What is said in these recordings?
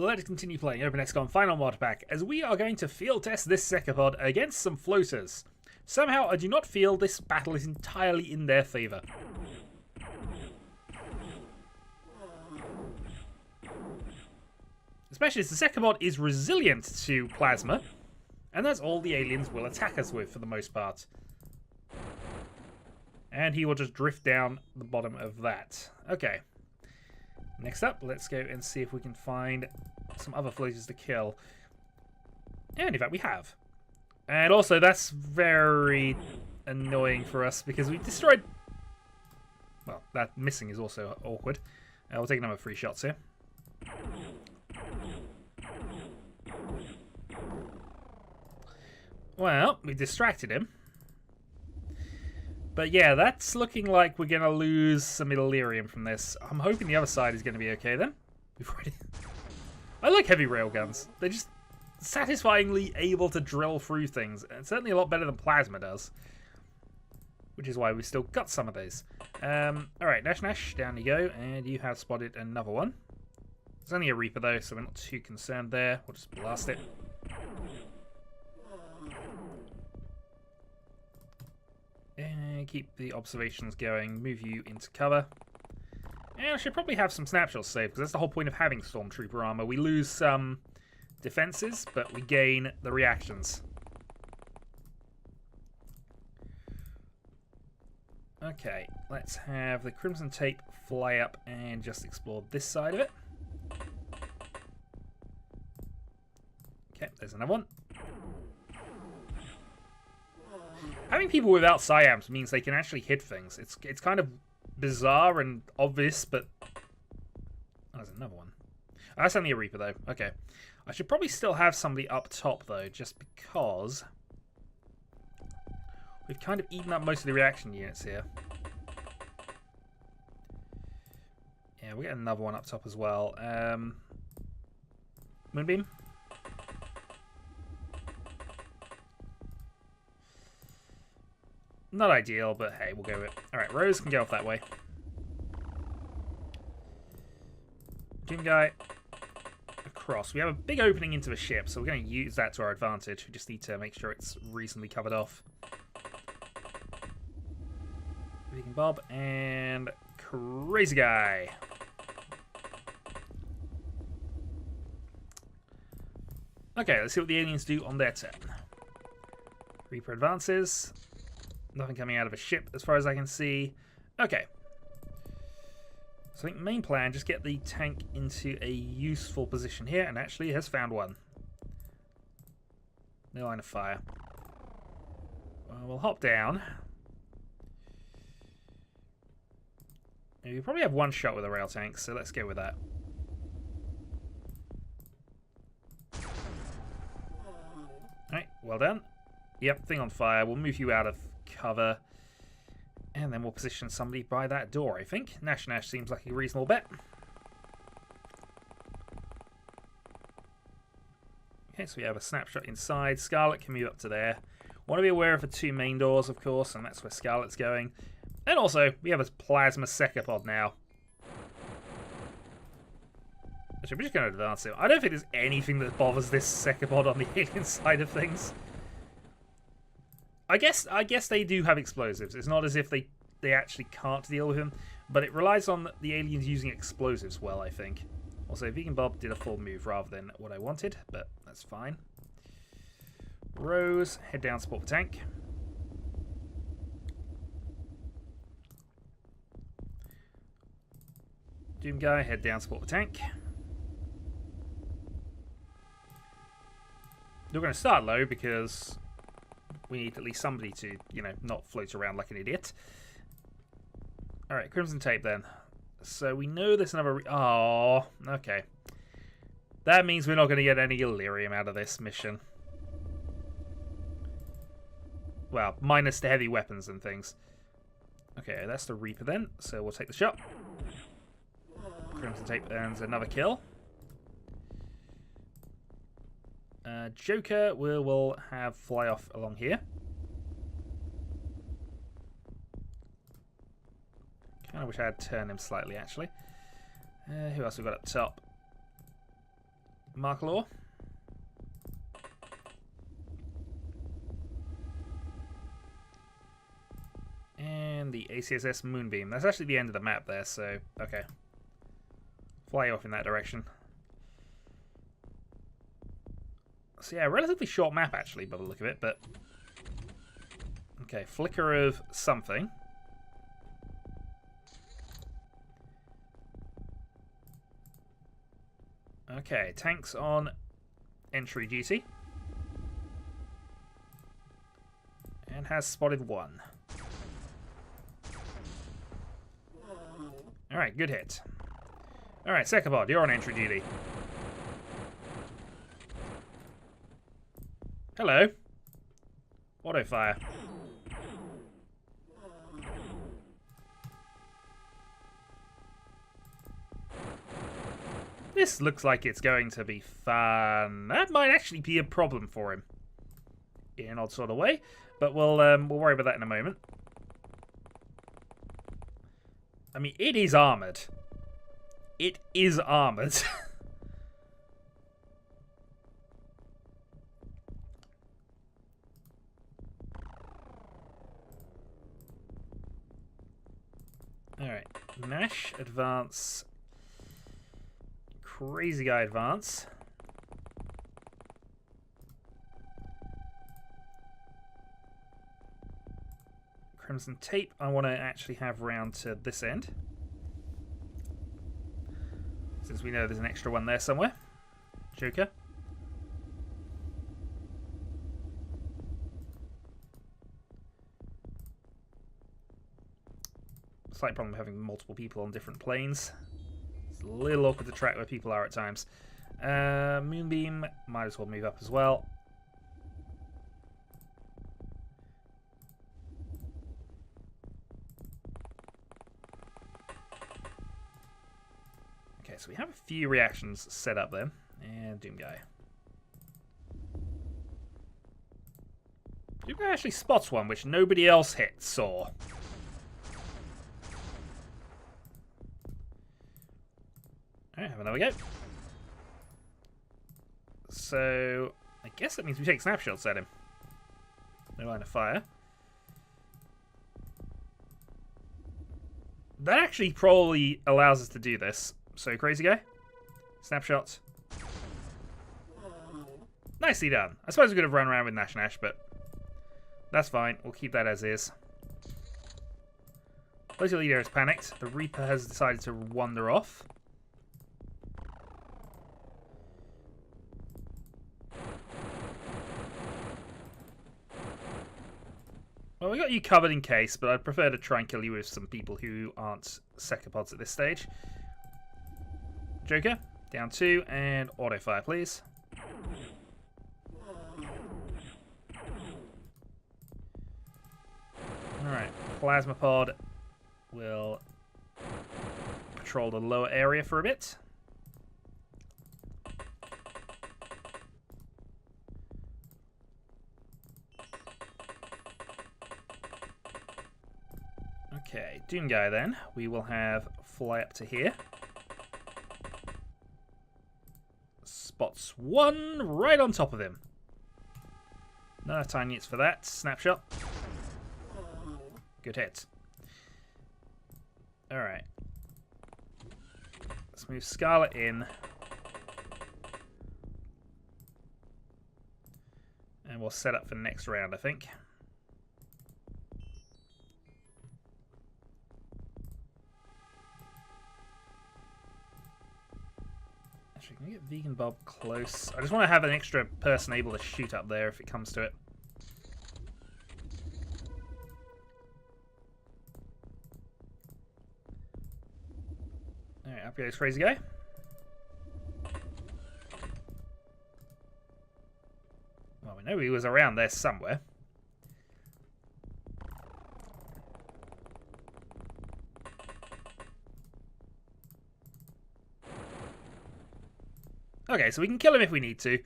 let's continue playing Open XCOM Final Mod Pack, as we are going to field test this Secapod against some floaters. Somehow I do not feel this battle is entirely in their favour. Especially as the Secapod is resilient to plasma, and that's all the aliens will attack us with for the most part. And he will just drift down the bottom of that. Okay. Next up, let's go and see if we can find some other floaters to kill. And in fact, we have. And also, that's very annoying for us because we destroyed... Well, that missing is also awkward. We'll take another 3 shots here. Well, we distracted him. But yeah, that's looking like we're going to lose some Illyrium from this. I'm hoping the other side is going to be okay then. I like heavy railguns. They're just satisfyingly able to drill through things. And certainly a lot better than plasma does. Which is why we still got some of those. Alright, Nash, down you go. And you have spotted another one. It's only a Reaper though, so we're not too concerned there. We'll just blast it. And keep the observations going. Move you into cover. And I should probably have some snapshots saved, because that's the whole point of having Stormtrooper armor. We lose some defenses, but we gain the reactions. Okay, let's have the Crimson Tape fly up and just explore this side of it. Okay, there's another one. Having people without Psyamps means they can actually hit things. It's kind of bizarre and obvious, but... Oh, there's another one. Oh, that's only a Reaper, though. Okay. I should probably still have somebody up top, though, just because... We've kind of eaten up most of the reaction units here. Yeah, we'll get another one up top as well. Moonbeam? Not ideal, but hey, we'll go with it. Alright, Rose can go off that way. Doom Guy across. We have a big opening into the ship, so we're going to use that to our advantage. We just need to make sure it's reasonably covered off. Vegan Bob and Crazy Guy. Okay, let's see what the aliens do on their turn. Reaper advances. Nothing coming out of a ship as far as I can see. Okay. So I think main plan, just get the tank into a useful position here, and actually has found one. No line of fire. Well, we'll hop down. We probably have one shot with a rail tank, so let's go with that. Alright, well done. Yep, thing on fire. We'll move you out of cover. And then we'll position somebody by that door, I think. Nash seems like a reasonable bet. Okay, so we have a snapshot inside. Scarlet can move up to there. Want to be aware of the 2 main doors, of course, and that's where Scarlet's going. And also, we have a plasma Secapod now. Actually, we're just going to advance it. I don't think there's anything that bothers this Secapod on the alien side of things. I guess they do have explosives. It's not as if they actually can't deal with him, but it relies on the aliens using explosives well, I think. Also, Vegan Bob did a full move rather than what I wanted, but that's fine. Rose, head down, support the tank. Doom Guy, head down, support the tank. We're going to start low because we need at least somebody to, you know, not float around like an idiot. Alright, Crimson Tape then. So we know there's another... Oh, okay. That means we're not going to get any Illyrium out of this mission. Well, minus the heavy weapons and things. Okay, that's the Reaper then, so we'll take the shot. Crimson Tape earns another kill. Joker we'll have fly off along here. Kind of wish I had turned him slightly, actually. Who else we got up top? Mark Law. And the ACSS Moonbeam. That's actually the end of the map there, so okay. Fly off in that direction. So yeah, relatively short map actually by the look of it, but okay, flicker of something. Okay, tanks on entry duty. And has spotted one. Alright, good hit. Alright, Sekabod, you're on entry duty. Hello. Auto fire. This looks like it's going to be fun. That might actually be a problem for him. In an odd sort of way. But we'll worry about that in a moment. I mean, it is armoured. It is armoured. Alright. Nash, advance. Crazy guy, advance. Crimson tape, I want to actually have round to this end. Since we know there's an extra one there somewhere. Joker. Slight problem having multiple people on different planes. It's a little awkward to track where people are at times. Moonbeam, might as well move up as well. Okay, so we have a few reactions set up there. And Doom Guy. Doom Guy actually spots one, which nobody else saw. Alright, have another go. So, I guess that means we take snapshots at him. No line of fire. That actually probably allows us to do this. So, crazy guy. Snapshot. Nicely done. I suppose we could have run around with Nash, but that's fine. We'll keep that as is. Local leader has panicked. The Reaper has decided to wander off. Well, we got you covered in case, but I'd prefer to try and kill you with some people who aren't Secapods at this stage. Joker, down 2, and auto fire, please. Alright, Plasma Pod will patrol the lower area for a bit. Okay, Doom Guy then. We will have fly up to here. Spots one right on top of him. No time units for that. Snapshot. Good hit. Alright. Let's move Scarlet in. And we'll set up for the next round, I think. Actually, can we get Vegan Bob close? I just want to have an extra person able to shoot up there if it comes to it. Alright, up goes Crazy Guy. Well, we know he was around there somewhere. Okay, so we can kill him if we need to.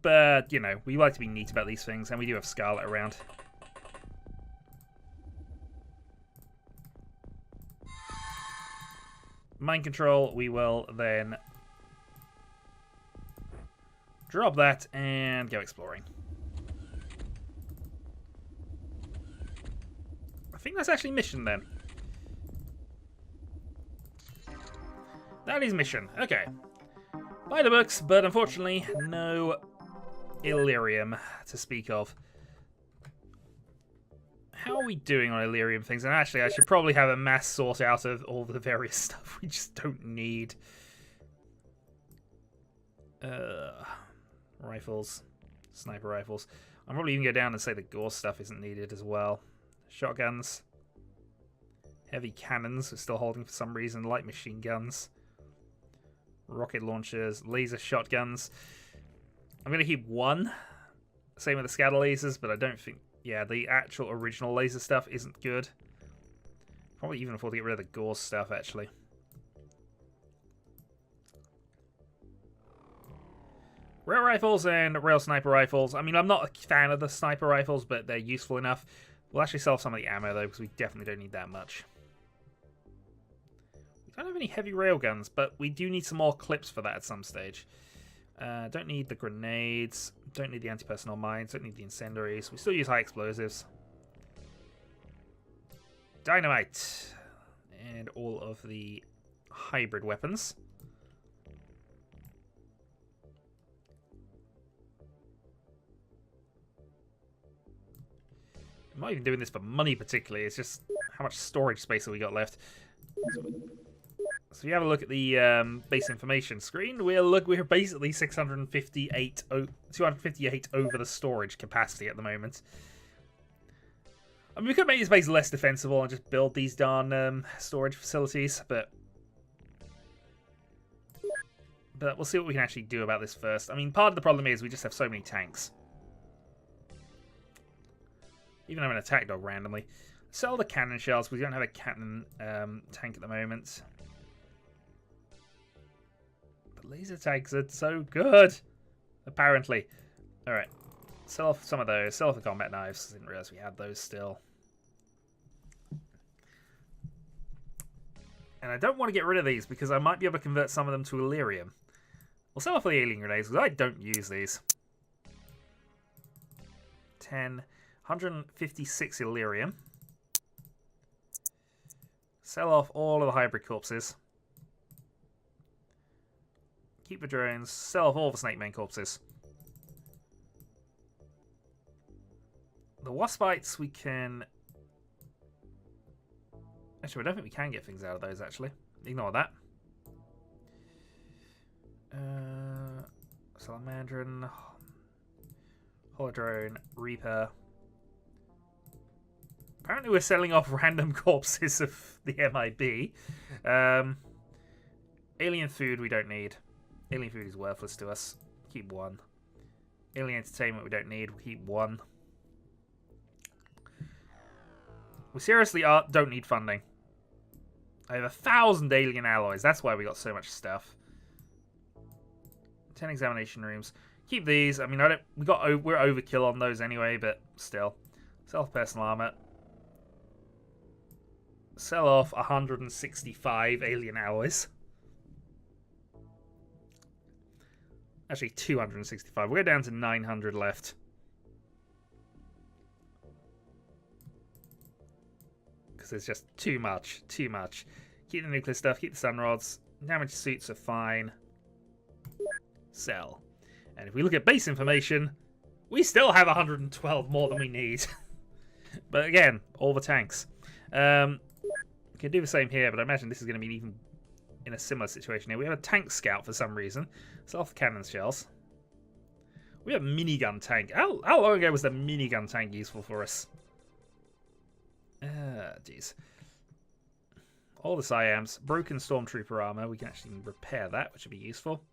But, you know, we like to be neat about these things, and we do have Scarlet around. Mind control, we will then Drop that and go exploring. I think that's actually mission then. That is mission. Okay. By the books, but unfortunately, no Illyrium to speak of. How are we doing on Illyrium things? And actually, I should probably have a mass sort out of all the various stuff we just don't need. Rifles. Sniper rifles. I'm probably even go down and say the gore stuff isn't needed as well. Shotguns. Heavy cannons, we're still holding for some reason. Light machine guns. Rocket launchers. Laser shotguns. I'm going to keep one. Same with the scatter lasers, but I don't think... Yeah, the actual original laser stuff isn't good. Probably even afford to get rid of the gore stuff, actually. Rail rifles and rail sniper rifles. I mean, I'm not a fan of the sniper rifles, but they're useful enough. We'll actually sell some of the ammo, though, because we definitely don't need that much. We don't have any heavy railguns, but we do need some more clips for that at some stage. Don't need the grenades. Don't need the anti-personnel mines. Don't need the incendiaries. We still use high explosives. Dynamite. And all of the hybrid weapons. I'm not even doing this for money particularly. It's just how much storage space have we got left. So if you have a look at the base information screen, we're basically 258 over the storage capacity at the moment. I mean, we could make this base less defensible and just build these darn storage facilities, but we'll see what we can actually do about this first. I mean, part of the problem is we just have so many tanks. Even have an attack dog randomly. Sell the cannon shells. We don't have a cannon tank at the moment. Laser tags are so good, apparently. Alright, sell off some of those. Sell off the combat knives. Didn't realize we had those still. And I don't want to get rid of these because I might be able to convert some of them to Illyrium. We'll sell off the alien grenades because I don't use these. 156 Illyrium. Sell off all of the hybrid corpses. Keep the drones. Sell off all the snake main corpses. The wasp bites we can... Actually, I don't think we can get things out of those, actually. Ignore that. Salamandrin. Holodrone. Reaper. Apparently we're selling off random corpses of the MIB. Alien food we don't need. Alien food is worthless to us. Keep one. Alien entertainment we don't need. We'll keep one. We seriously don't need funding. I have 1,000 alien alloys. That's why we got so much stuff. 10 examination rooms. Keep these. I mean, we're overkill on those anyway, but still. Self-personal armor. Sell off 165 alien alloys. Actually, 265. We're down to 900 left. Because there's just too much. Too much. Keep the nuclear stuff. Keep the sun rods. Damaged suits are fine. Sell. And if we look at base information, we still have 112 more than we need. But again, all the tanks. We can do the same here, but I imagine this is going to be even in a similar situation here. We have a tank scout for some reason. Sell off the cannon shells. We have a minigun tank. How long ago was the minigun tank useful for us? Jeez. All the Siams. Broken stormtrooper armor. We can actually repair that, which would be useful.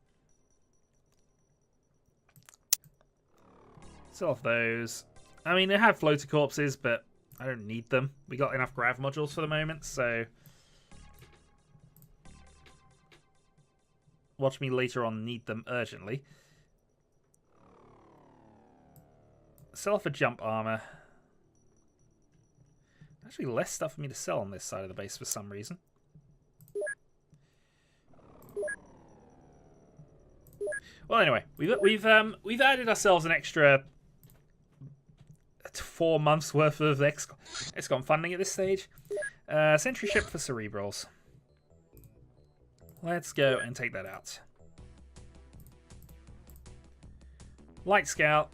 Sell off those. I mean, they have floater corpses, but I don't need them. We got enough grav modules for the moment, so... Watch me later on need them urgently. Sell off a jump armor. Actually, less stuff for me to sell on this side of the base for some reason. Well, anyway, we've added ourselves an extra 4 months worth of XCOM funding at this stage. Sentry ship for cerebrals. Let's go and take that out. Light scout.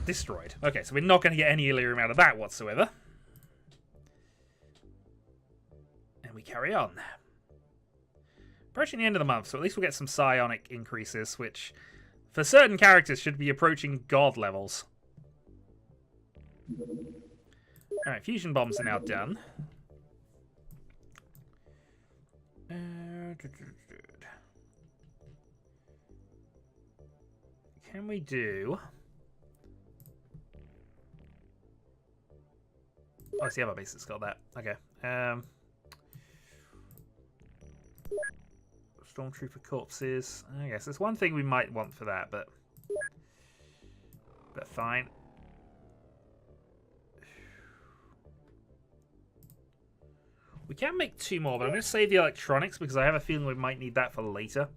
Destroyed. Okay, so we're not going to get any Illyrium out of that whatsoever. And we carry on. Approaching the end of the month, so at least we'll get some psionic increases, which for certain characters should be approaching god levels. Alright, fusion bombs are now done. Can we do... Oh, it's the other base that's got that. Okay. Stormtrooper corpses. I guess there's one thing we might want for that, but fine. We can make 2 more, but I'm going to save the electronics because I have a feeling we might need that for later.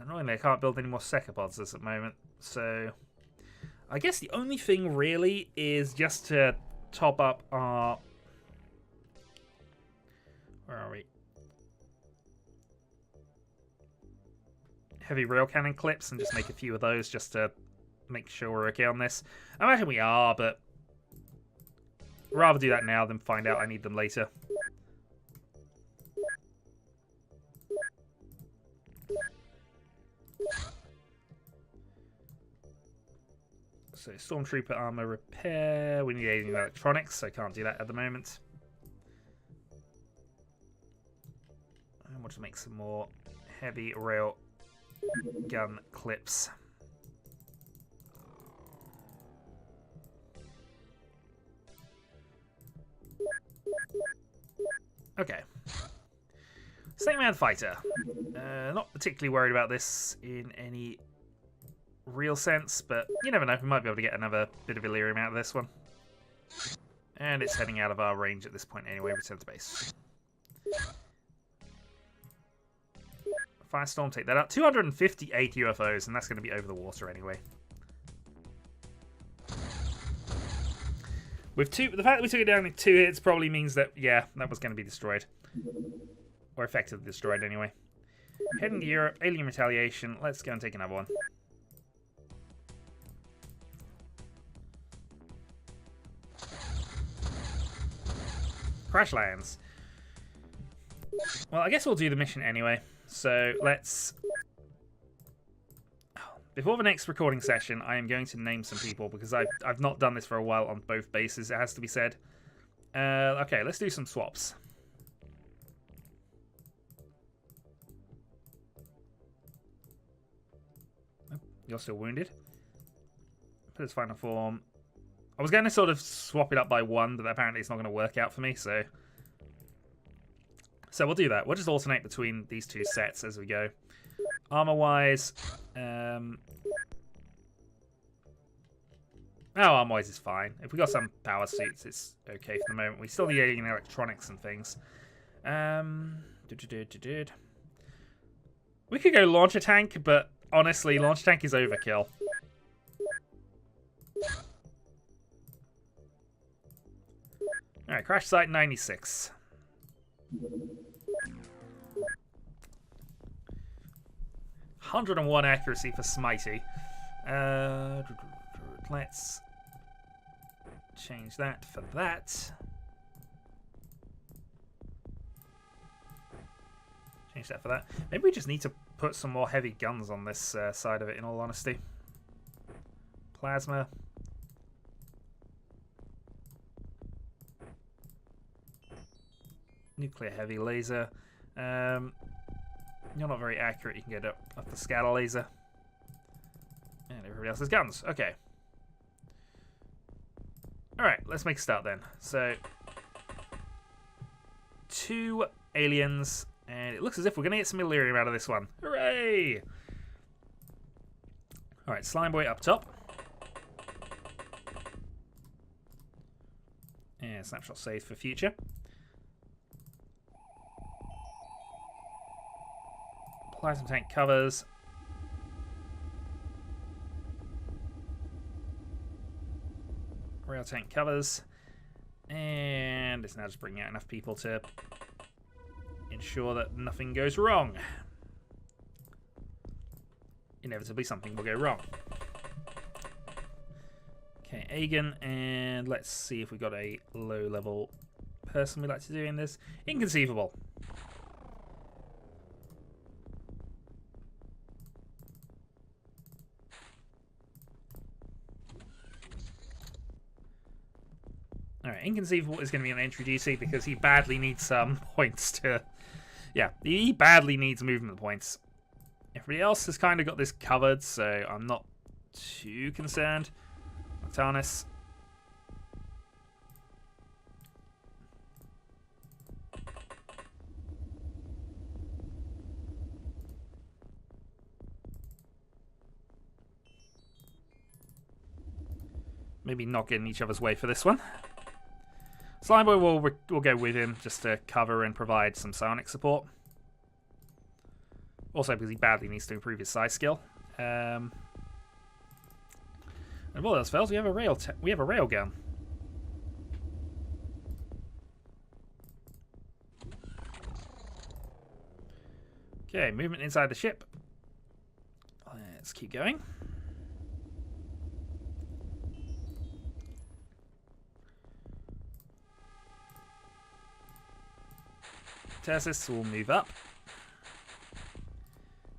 Annoyingly, I can't build any more Secapods at the moment, so I guess the only thing really is just to top up our... Where are we? Heavy rail cannon clips and just make a few of those just to make sure we're okay on this. I imagine we are, but I'd rather do that now than find out I need them later. So Stormtrooper armor repair. We need alien electronics, so I can't do that at the moment. And we'll just make some more heavy rail gun clips. Okay. Snake-Man Fighter. Not particularly worried about this in any real sense, but you never know. We might be able to get another bit of Illyrium out of this one. And it's heading out of our range at this point anyway. Return to base. Firestorm, take that out. 258 UFOs, and that's going to be over the water anyway. With the fact that we took it down in 2 hits probably means that, yeah, that was going to be destroyed. Or effectively destroyed anyway. Heading to Europe, alien retaliation. Let's go and take another one. Crash lands. Well, I guess we'll do the mission anyway. So let's... Before the next recording session, I am going to name some people because I've not done this for a while on both bases, it has to be said. Okay, let's do some swaps. Oh, you're still wounded. Put his final form. I was going to sort of swap it up by 1, but apparently it's not going to work out for me, so we'll do that. We'll just alternate between these 2 sets as we go. Armor-wise, armor-wise is fine. If we got some power suits, it's okay for the moment. We still need alien electronics and things. We could go launcher tank, but honestly, launcher tank is overkill. Alright, crash site 96. .101 accuracy for Smitey. Let's change that for that. Change that for that. Maybe we just need to put some more heavy guns on this side of it, in all honesty. Plasma. Nuclear heavy laser. You're not very accurate. You can get up the scatter laser. And everybody else has guns. Okay. Alright, let's make a start then. So, 2 aliens. And it looks as if we're going to get some Illyrium out of this one. Hooray! Alright, Slime Boy up top. And snapshot saved for future. Plasma tank covers. Rail tank covers. And it's now just bringing out enough people to ensure that nothing goes wrong. Inevitably, something will go wrong. Okay, Aegon, and let's see if we got a low-level person we'd like to do in this. Inconceivable. Alright, Inconceivable is going to be on entry DC because he badly needs some points to... Yeah, he badly needs movement points. Everybody else has kind of got this covered, so I'm not too concerned. Noctarnus. Maybe not get in each other's way for this one. Slimeboy will go with him just to cover and provide some psionic support. Also because he badly needs to improve his size skill. And if all else fails, we have a rail gun. Okay, movement inside the ship. Let's keep going. Tersis will move up.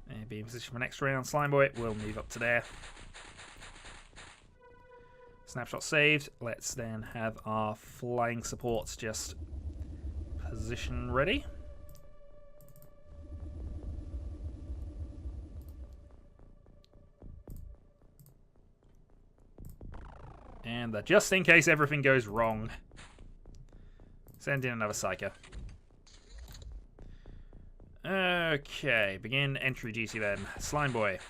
And be in position for next round. Slimeboy will move up to there. Snapshot saved. Let's then have our flying supports just position ready. And just in case everything goes wrong, send in another Psyker. Okay, begin entry GC then. Slimeboy.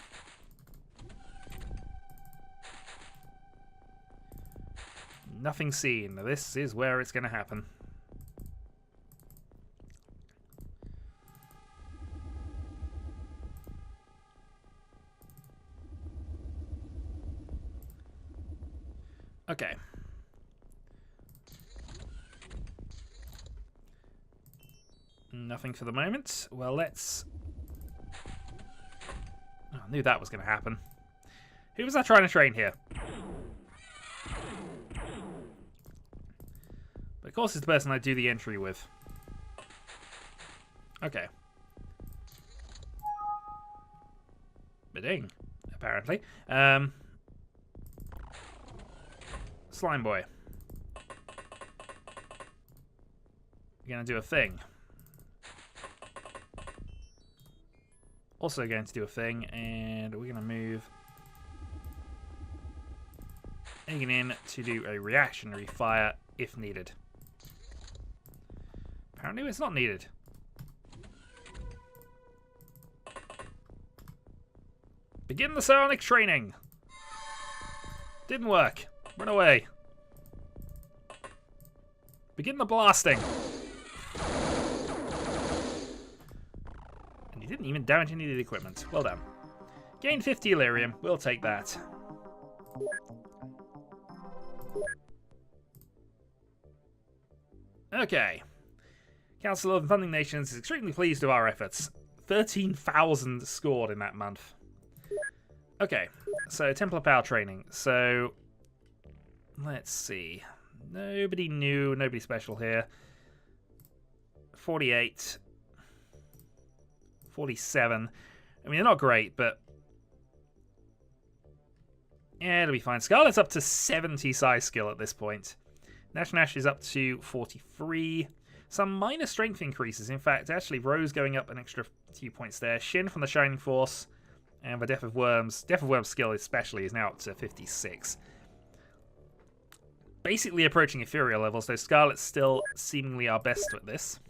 Nothing seen. This is where it's going to happen. Okay. Nothing for the moment. Well, let's... Oh, I knew that was going to happen. Who was I trying to train here? But of course it's the person I do the entry with. Okay. Ba-ding, apparently. Slimeboy. You're going to do a thing. Also going to do a thing, and we're going to move Aegon in to do a reactionary fire if needed. Apparently it's not needed. Begin the psionic training. Didn't work. Run away. Begin the blasting. And you didn't even damage any of the equipment. Well done. Gain 50 Illyrium. We'll take that. Okay. Council of Funding Nations is extremely pleased with our efforts. 13,000 scored in that month. Okay, so Templar Power Training. So, let's see. Nobody new, nobody special here. 48. 47. I mean, they're not great, but... yeah, it'll be fine. Scarlet's up to 70 size skill at this point. Nash is up to 43. Some minor strength increases. In fact, actually, Rose going up an extra few points there. Shin from the Shining Force and the Death of Worms skill especially is now up to 56. Basically approaching inferior levels, though Scarlet's still seemingly our best at this.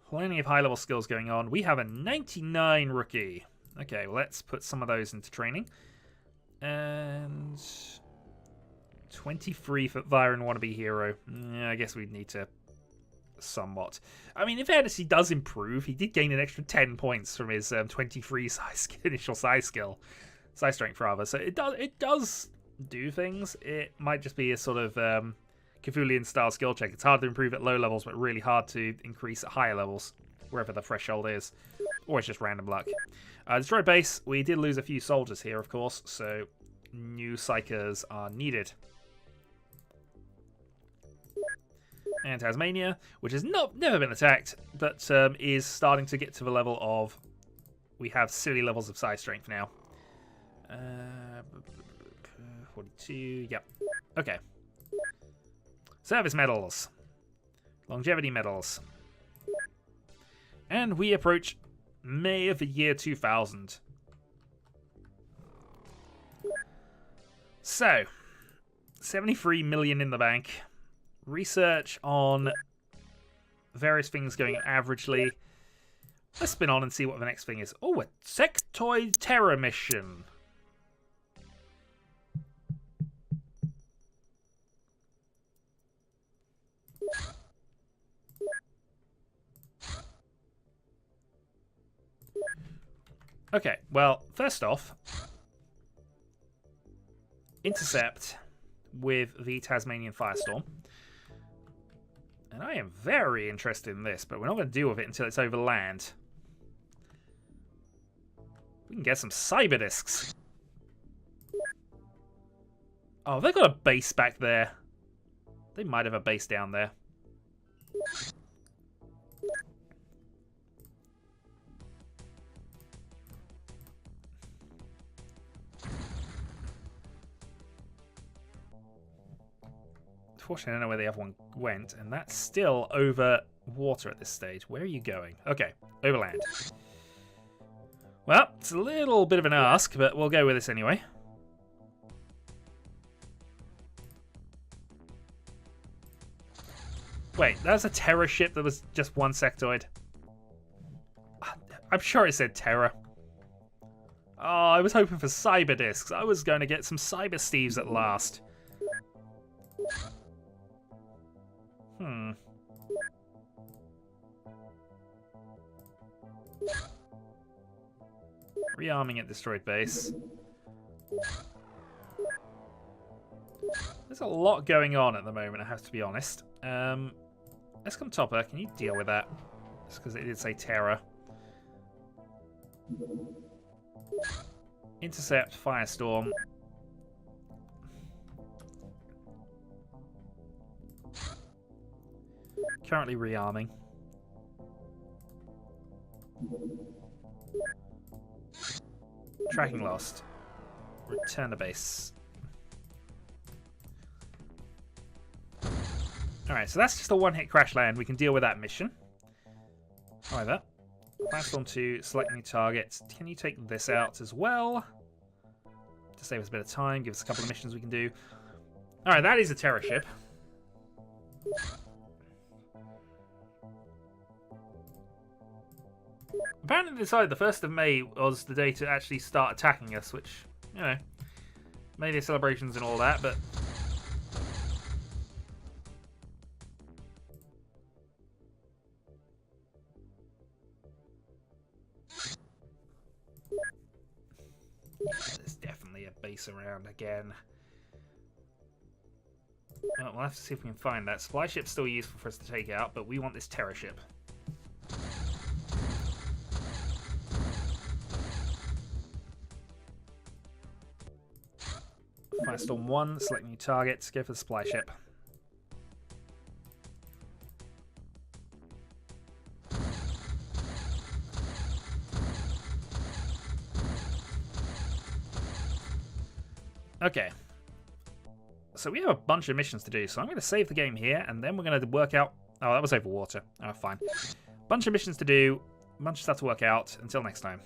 Plenty of high-level skills going on. We have a 99 rookie. Okay, well, let's put some of those into training. And 23 for Viren Wannabe Hero. Yeah, I guess we'd need to somewhat. I mean, in fairness, he does improve. He did gain an extra 10 points from his 23 initial size strength rather. So it does do things. It might just be a sort of Cthulhian style skill check. It's hard to improve at low levels, but really hard to increase at higher levels, wherever the threshold is. Or it's just random luck. Destroy base. We did lose a few soldiers here, of course, so new psychers are needed. And Tasmania, which has never been attacked, but is starting to get to the level of... We have silly levels of size strength now. 42, yep. Okay. Service medals. Longevity medals. And we approach May of the year 2000. So, 73 million in the bank. Research on various things going averagely. Let's spin on and see what the next thing is. Oh, a sectoid terror mission. Okay, well, first off, intercept with the Tasmanian Firestorm. And I am very interested in this, but we're not going to deal with it until it's over land. We can get some cyber discs. Oh, they've got a base back there. They might have a base down there. Unfortunately, I don't know where the other one went, and that's still over water at this stage. Where are you going? Okay, overland. Well, it's a little bit of an ask, but we'll go with this anyway. Wait, that was a Terror ship that was just one sectoid. I'm sure it said Terror. Oh, I was hoping for cyber discs. I was going to get some cyber Steves at last. Rearming at destroyed base. There's a lot going on at the moment, I have to be honest. Let's come Topper. Can you deal with that? Just because it did say Terror. Intercept, Firestorm. Currently rearming. Tracking lost. Return to base. Alright, so that's just a one-hit crash land. We can deal with that mission. However, Firestorm 2, select new targets. Can you take this out as well? To save us a bit of time, give us a couple of missions we can do. Alright, that is a Terror ship. Apparently they decided the 1st of May was the day to actually start attacking us, which, you know, May Day celebrations and all that, but... There's definitely a base around again. Well, we'll have to see if we can find that. Supply ship's still useful for us to take out, but we want this Terror ship. Firestorm 1, select new targets, go for the supply ship. Okay. So we have a bunch of missions to do, so I'm going to save the game here, and then we're going to work out... Oh, that was over water. Oh, fine. Bunch of missions to do, bunch of stuff to work out. Until next time.